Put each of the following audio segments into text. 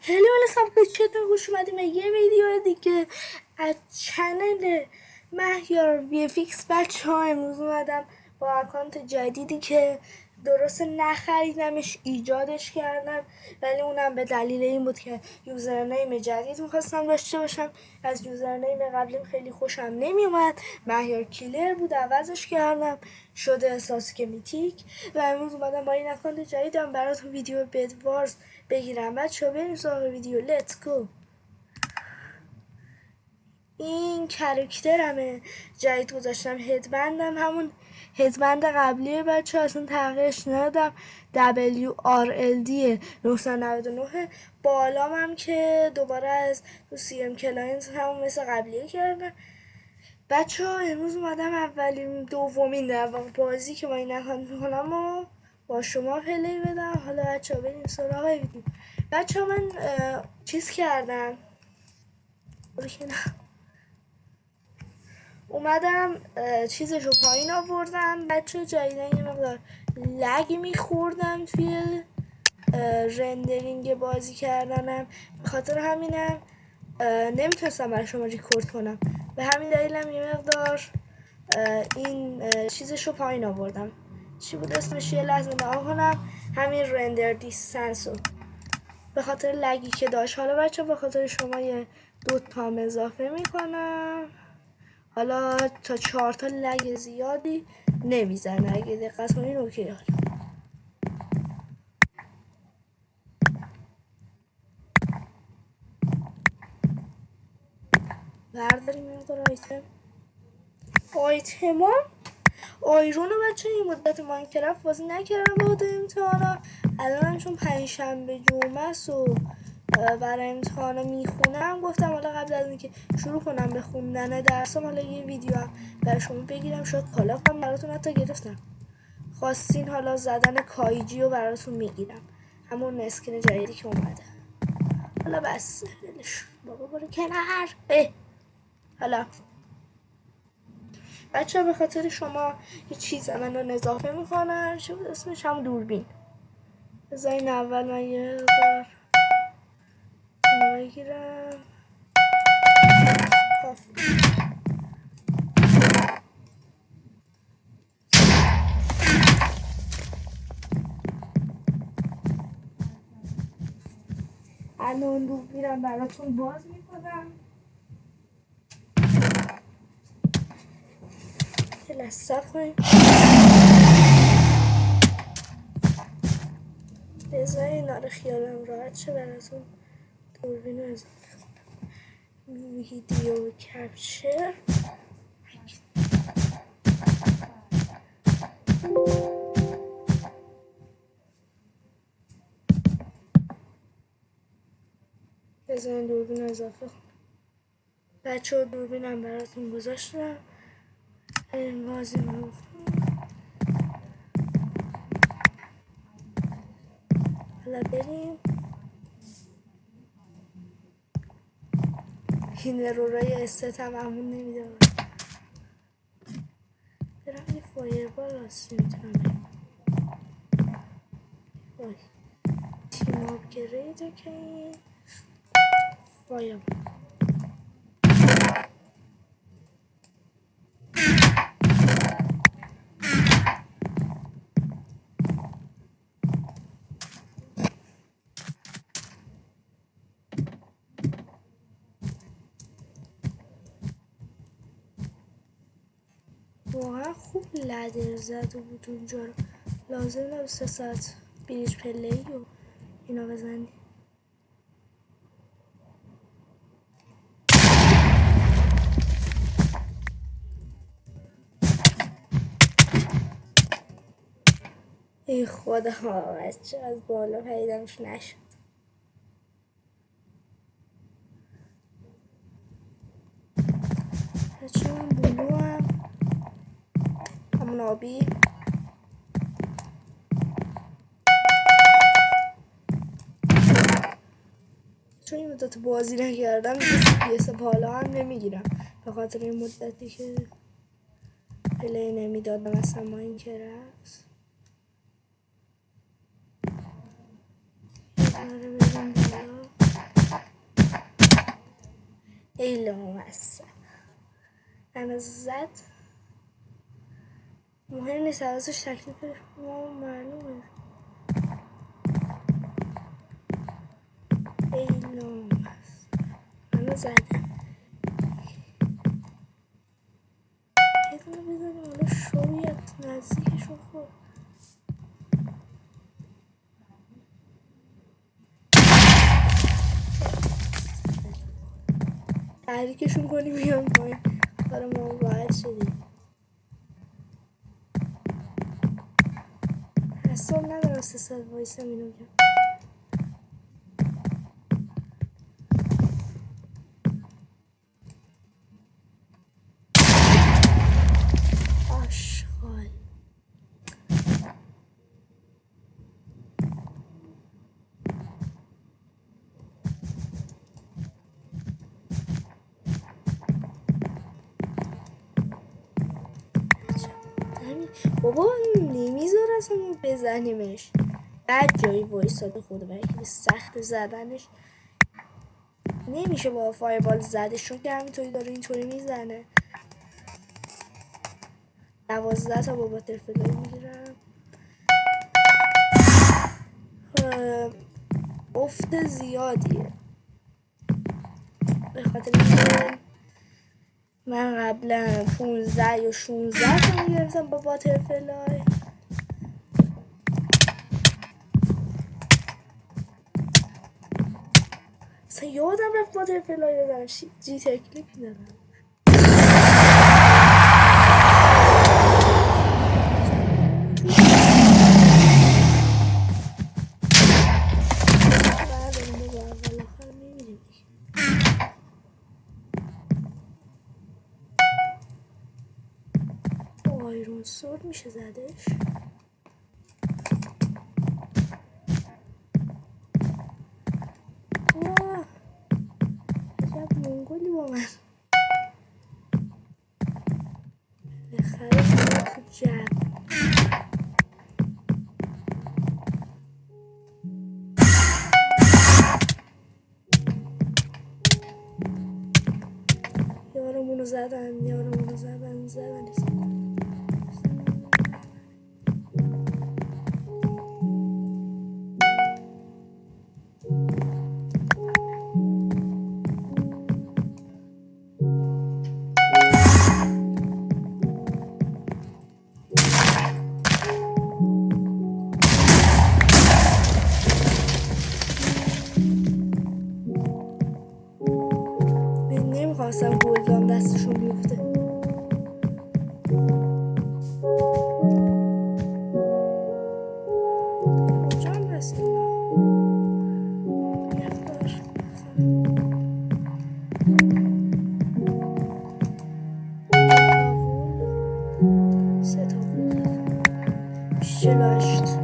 هلو سلام چطور خوش اومدیم به یه ویدیو دیگه از چنل مهیار وی فیکس. بچه ها امروز اومدم با اکانت جدیدی که درست نخریدمش، ایجادش کردم، ولی اونم به دلیل این بود که یوزرنیم جدید میخواستم داشته باشم. از یوزرنیم قبلیم خیلی خوشم نمیومد، مهیار کیلر بود، عوضش کردم شده ساسکه میتیک و امروز اومدم با این اکانت جدیدم براتون ویدیو بدوارز بگیرم. بچه‌ها بریم سراغ ویدیو. لیتس گو. این کرکترمه جدید گذاشتم، هدبندم همون هدبند قبلیه بچه ها، اصلا تغییرش ندادم. WRLD 999. بالام هم که دوباره از تو CM کلاینز همون مثل قبلیه کردم. بچه ها امروز اومدم دومین در واقع بازی که با این اکانت میکنم و با شما پلی بدم. حالا بچه ها بریم سراغ ویدیو. بچه ها من چیز کردم، اومدم چیزشو پایین آوردم. بچه جدیدن یه مقدار لگ میخوردم توی رندرینگ بازی کردنم، به خاطر همینم نمیتونستم برای شما ریکورد کنم. به همین دلیلم یه مقدار این چیزشو پایین آوردم. چی بود اسمش؟ یه لحظه نگاه کنم. همین رندر دیستنسو به خاطر لگی که داشت. حالا بچه به خاطر شما یه 2 تام اضافه میکنم. حالا تا 4 تا لگ زیادی نمیزنه اگه دقت کنین. اوکی. حالا برداریم این مقدار آیتما آیرون رو بچه این مدت ماینکرافت بازی نکردم بعد امتحانا. الان چون پنجشنبه جمعه است و برای امتحانا میخونم، گفتم حالا قبل از اینکه شروع کنم به خوندن درسام حالا یه ویدیو هم برای شما بگیرم. شاید کالاف هم براتون حتی گرفتم، خواستین حالا زدن کایجی رو براتون میگیرم، همون اسکن جدیدی که اومده. حالا بس ولش بابا، برو کنار. حالا بچه به خاطر شما یه چیز من اضافه میکنم. چی بود اسمش؟ هم دوربین. بذارین اول من یه مقدار اینو بگیرم. کافی. الان دوربینم براتون باز میکنم. یه لحظه کنیم. بذارین آره خیالم راحت شه براتون دوربین رو اضافه کنم. ویدیو کپچر. بذارین دوربین اضافه کنم. بچه ها دوربینم براتون گذاشتم. این بازی رو حالا بریم. این ارورای استت هم همون نمیده. برم یه فایربال راستی میتونم وای تیم آپگریده که این فایربال. واقعا خوب لدر زد و بود اونجا رو. لازم نبود 3 ساعت بریج پلی و اینا بزنی. ای خدا بچه از بالا پیدامش نشد. بچه من بلو هم همون آبی. چون این مدت بازی نکردم PS بالا هم نمیگیرم به خاطر این مدتی که پلی نمیدادم اصلا ماینکرافت. آره بریم بالا. ای لامصب منو زد. مهم نیست حواسش تکلیفش ما معلومه. ای لامصب منو زده. یه دونه بزنیم حالا شاید نزدیکشون خورد. تحریکشون کنیم بیان پایین. کار ما باید شدیم. حساب ندارم 3 ساعت وایسم اینو بگم. آشغال بابا نمیذار اصلا بزنیمش. بعد جایی وایساده خود برای سخت زدنش نمیشه با فایربال زدش چون که همینطوری داره اینطوری میزنه. 12 تا با باترفلای میگیرم. افت زیادیه به خاطر اینکه من قبلا 15 یا 16 تا میگرفتم با باترفلای. اصلا یادم رفت باترفلای بزنم. جی تکلیک میدارم. آیرون سورد میشه زدش. واه عجب منگولی با من. بخره تو جب. یارمونو زدن نمیخواستم گلدام دستشون بیفته. کجا هم رسیم یخدار 3 تا بود 48.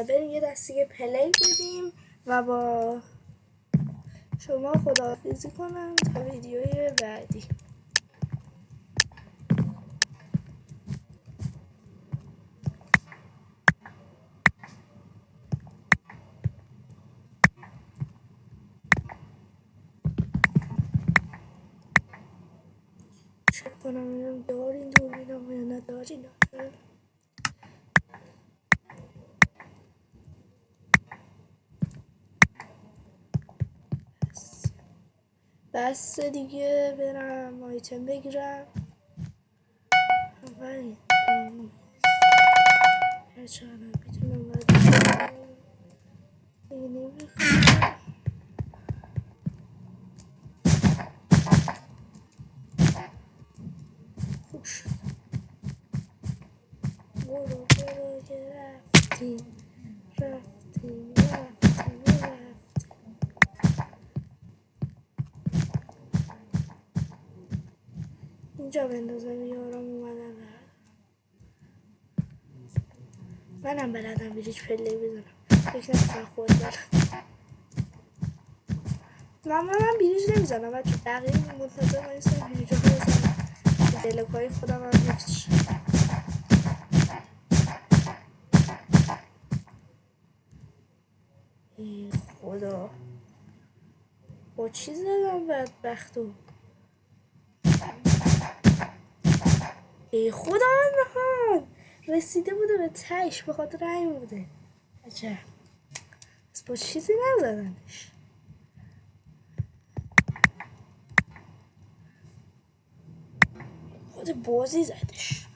بریم یه دستی پلی بدیم و با شما خداحافظی کنم تا ویدیوی بعدی. چک کنم دارین دوربینم یا ندارین. بس دیگه برم آیتم بگیرم. اولین هرچه الان میتونم دیگه نمیخوام. خوب شد. برو که رفتیم اینجا بندازم یارم اومدن منم بلدم بریج پلی بزنم فکر نکنم خود بلد من بریج نمیزنم بچه بقیه منتظر نیستم بریج رو بزنم دلکای خودم هم هیچ ای خدا با چی زدم بدبختو ای خدا نهان رسیده بوده به تهش به خاطر این بوده عجب بس با چیزی نزدنش خود بازی زدش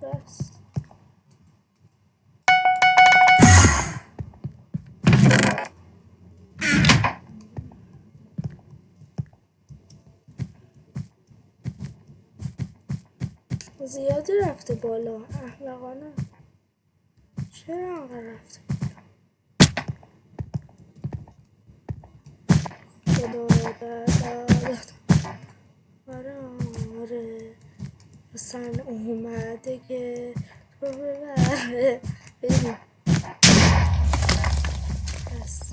بس زیادی رفته بالا احمقانه چرا انقدر رفته خدا آره حسن اومده که تو ببره بریم پس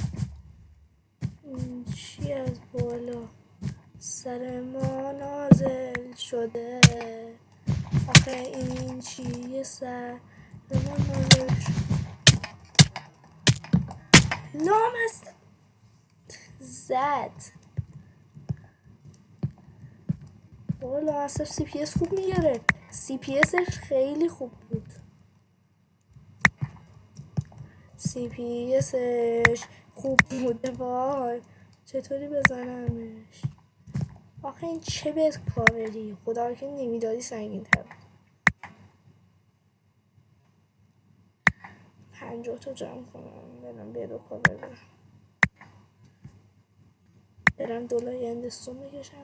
این چی از بالا سر ما نازل شده آخه این چیه سر ما نازل شده لام است زد بابا لامصب سی پی اس خوب میگره سی پی اسش خیلی خوب بود سی پی اسش خوب بوده وای چطوری بزنمش آخه این چه بهت کاوری خدا که نمیدادی سنگین تر 50 تا جمع کنم برم به دو کاور برم دولای اندستون بکشم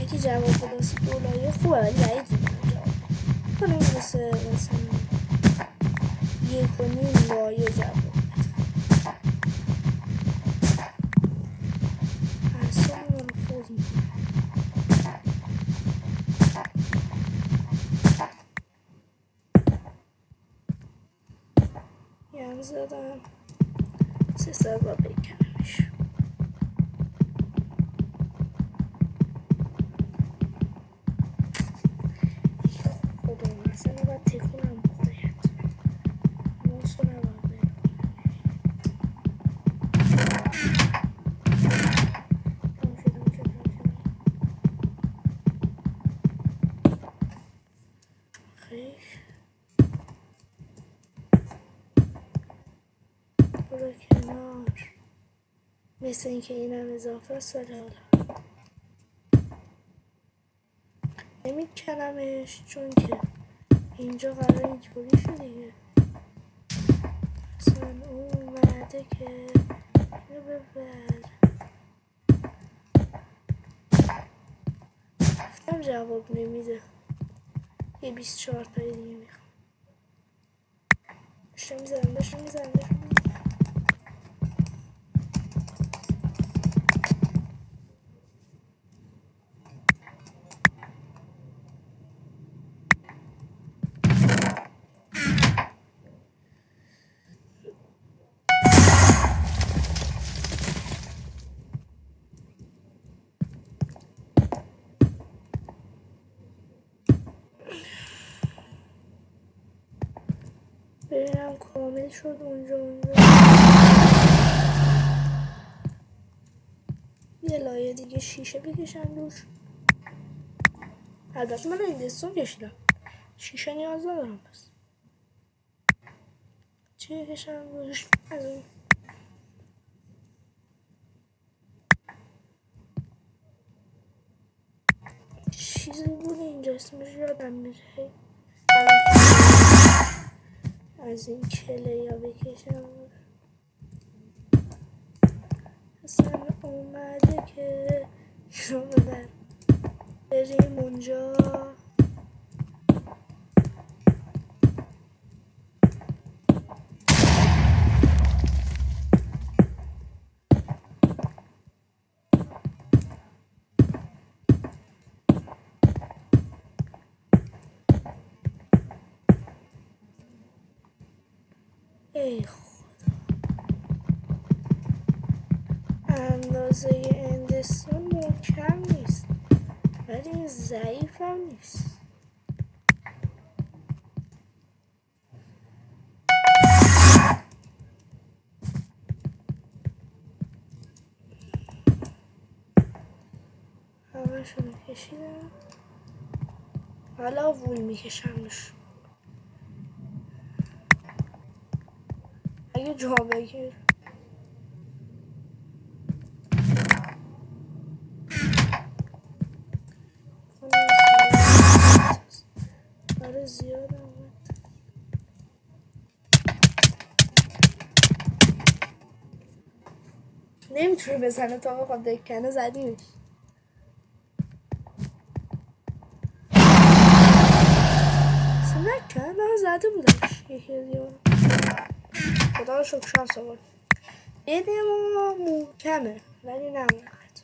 اگه جواب بدست دولای خوبه ولی بعید میدونم جواب کنم مثلا 1.5 لایه جواب اصلا من خود یم زدم 300 با بکنمش خدا مثلا باید تکونم باید موسو نباید برم خیلی برو کنار مثل اینکه اینم اضافه ساله حالا نمیکنمش چون که اینجا قرار اینطوری شد دیگه اصلا اومده که اینو ببر گفتم جواب نمیده یه 24 تایی دیگه میخوام داشته میزنم ببینم کامل شد اونجا یه لایه دیگه شیشه بکشم روش البته من اندستون کشیدم شیشه نیاز ندارم پس چی بکشم روش از اون چیزی بود اینجا اسمش یادم میره از این کله یا بکشم اصلا اومده که اینو ببر بریم اونجا بازه اندستون محکم نیست ولی ضعیف هم نیست. همه شونو کشیدم، حالا وول میکشمش. اگه جا بگیر آره زیاد آمد. نمیتونه بزنه تا بخواد دکنه زدیمش. نکن من زده بودمش یکی دیگه. خدا رو شکر شانس آورد. بده ما محکمه ولی نموند.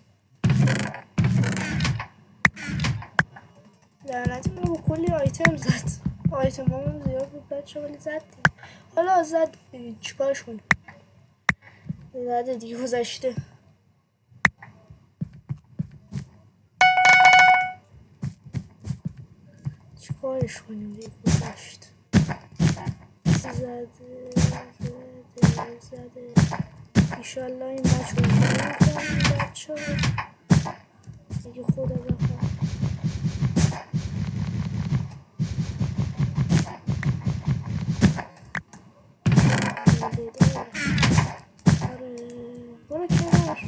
لعنتی ما با کلی آیتم زد. آیتم هم زیاد بود بچه ولی زد دیم. حالا زد چیکارش کنه. زده دیگه گذشته. چیکارش کنیم دیگه گذشت. زده ایشالله این مچ رو نمی‌کنیم بچه ها اگه خدا بخواد. آره برو کنار.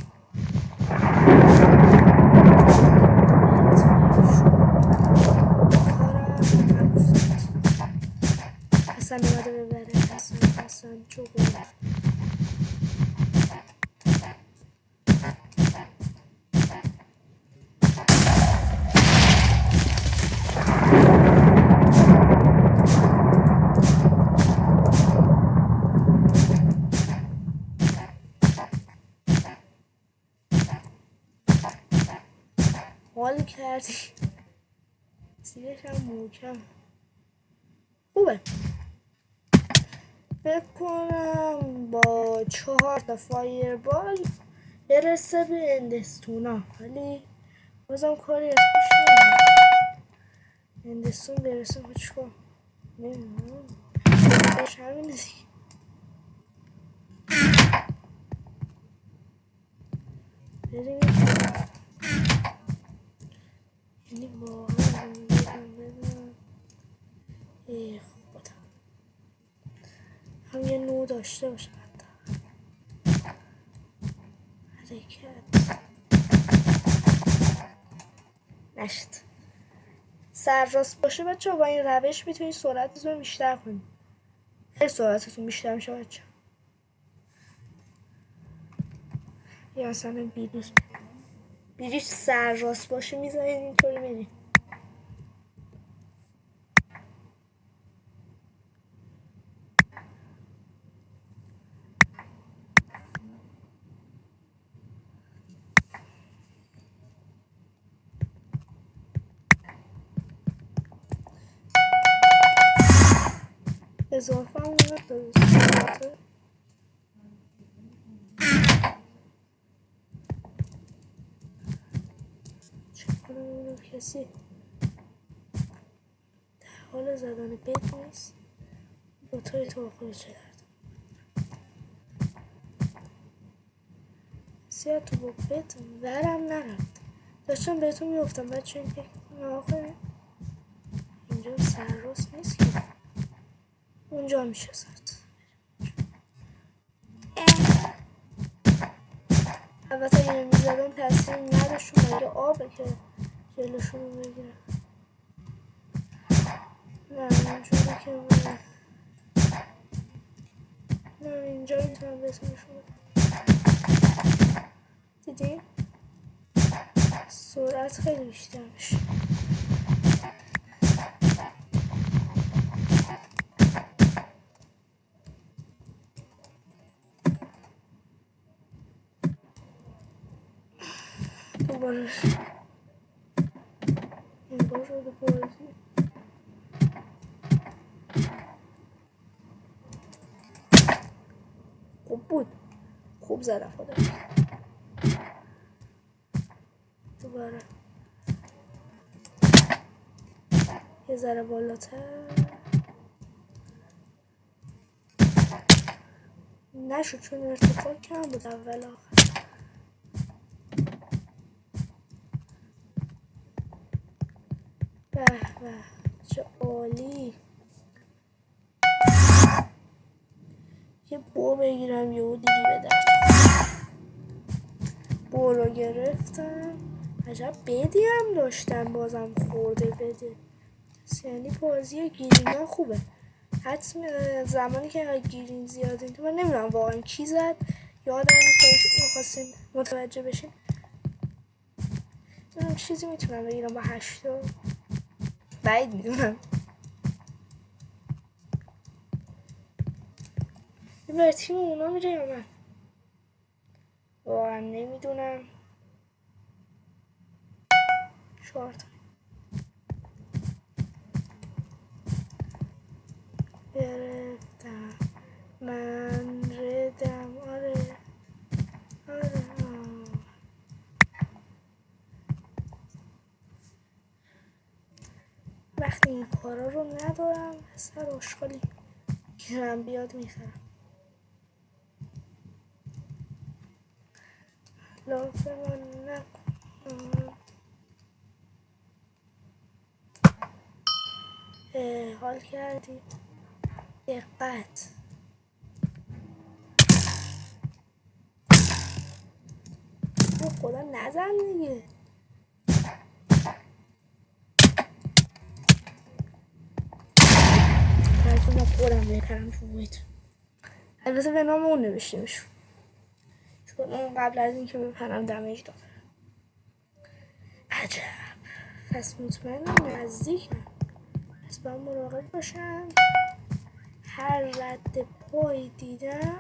حسن اومده ببره. حسن چو برد. حال کردی سیرش هم محکم خوبه. فکر کنم با 4 تا فایربال برسه به اندستونا ولی بازم کاری از پیش نمیاد. اندستون برسه با چیکار نمیدونم بهش همینه دیگه. بریم یعنی واقعا بدونم ای خدا هم یه نوع داشته باشم حرکت نشد. سرراست باشه بچه با این روش میتونید سرعتتون بیشتر کنید. خیلی سرعتتون بیشتر میشه بچه. یا مثلا بیریش سرراست باشه میزنید اینطوری برید. اضافه هم اومد داده چک کنم اینو کسی در حال زدن بید نیست. با توی تو آخر چه درد سیاه تو با بید ورم نرفت. داشتم بهتون میفتم بچه این که آخر اینجا سرراست نیست که اونجا میشه زد. البته اینو میزدن تاثیر نداشت مگه آبه که جلوشون رو بگیره. نه اینجوری که نه اینجا میتونم بسیمشون دیدیم سرعت خیلی بیشتر میشه. دوباره این بار رو بازی خوب بود. خوب زدم خدا. دوباره یه ذره بالاتر. نشد چون ارتفاع کم بود اول آخر. به به چه عالی. یه بو بگیرم یهو دیدی به درد. بو رو گرفتم. عجب بدی هم داشتم بازم خورده بده. یعنی بازی گیرینا خوبه. حتی زمانی که گیرین زیاده که من نمیدونم واقعا کی زد. یادم نیست میخواستین متوجه بشین. من چیزی میتونم بگیرم با 8 بعید میدونم. به تیم اونا میره یا من واقعا نمیدونم. 4 تا گرفتم من ردم. آره وقتی این کارا رو ندارم سر اشغالی گیرم بیاد میخرم. لافه من نکن. حال کردی دقت. خدا نزن دیگه. براتون ما خودم بکرم تو بایت. البته به نام اون نوشتیمشون چون اون قبل از این که بپرم دمیج داد. عجب. پس مطمئنم نزدیکم. پس باید مراقب باشم. هر رد پای دیدم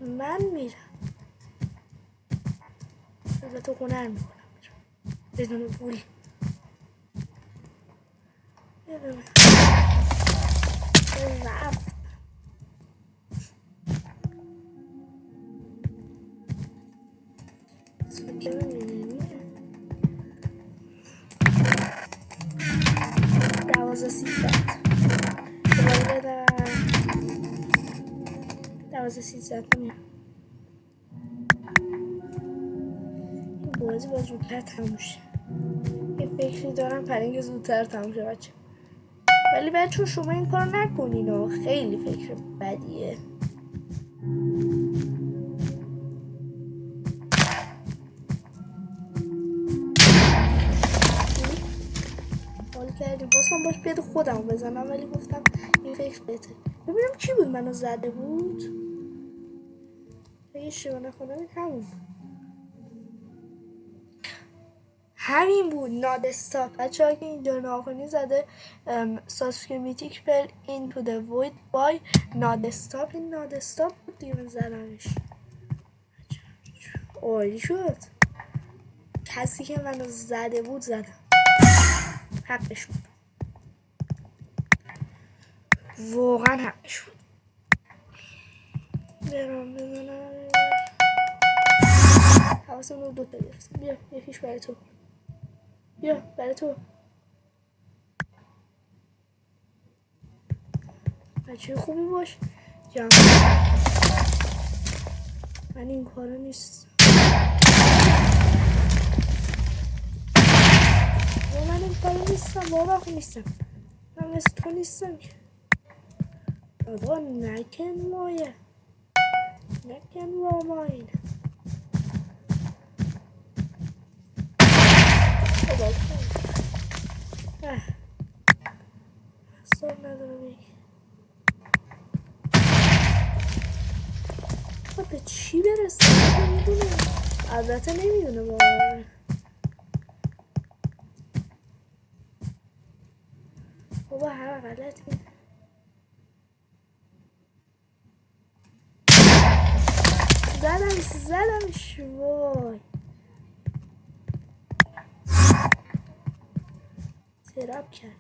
من میرم. البته هنر میکنم بدون پول. رفت. دوازه 1300 این بازی با زودتر تموم شه. یه فکری دارم برای اینکه زودتر تموم شه بچه. ولی بچه شما این کار نکنین و خیلی فکر بدیه. حال کردیم باستم باش بیاد خودم بزنم ولی گفتم این فکر بهتر. ببینم کی بود منو زده بود. اگه شما نکنم همین بود. ناد استاپ. بچه ها که اینجا ناخونی زده ساسکه میتیک فل این تو the void by ناد استاپ. این ناد استاپ بود دیگه من زدمش. عالی شد. کسی که منو زده بود زدم. حقش بود. واقعا حقش بود. برام بزنم. حواسم رو 2 تا گرفتم. بیا یکیش برای تو. بیا برای تو. بچه خوبی باش. جمع. من این کارا نیست. من این کارا نیستم. واقعا نیستم. من مثل تو نیستم که. بابا نکن مایه. نکن واماین. بابا حساب ندارم این. به چی برسه نمیدونه. البته نمیدونه واقعا. بابا هر غلطی. زدمش وای. ترپ کرد.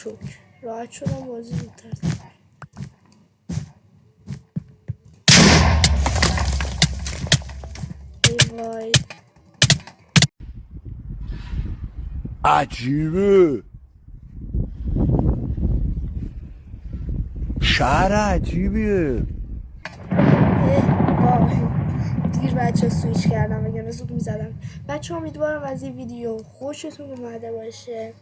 شکر راحت شدم بازی زودتر تمام. ای وای عجیبه، شهر عجیبیه. دیر بچه سویچ کردم وگرنه زود میزدم. بچه امیدوارم از این ویدیو خوشتون اومده باشه.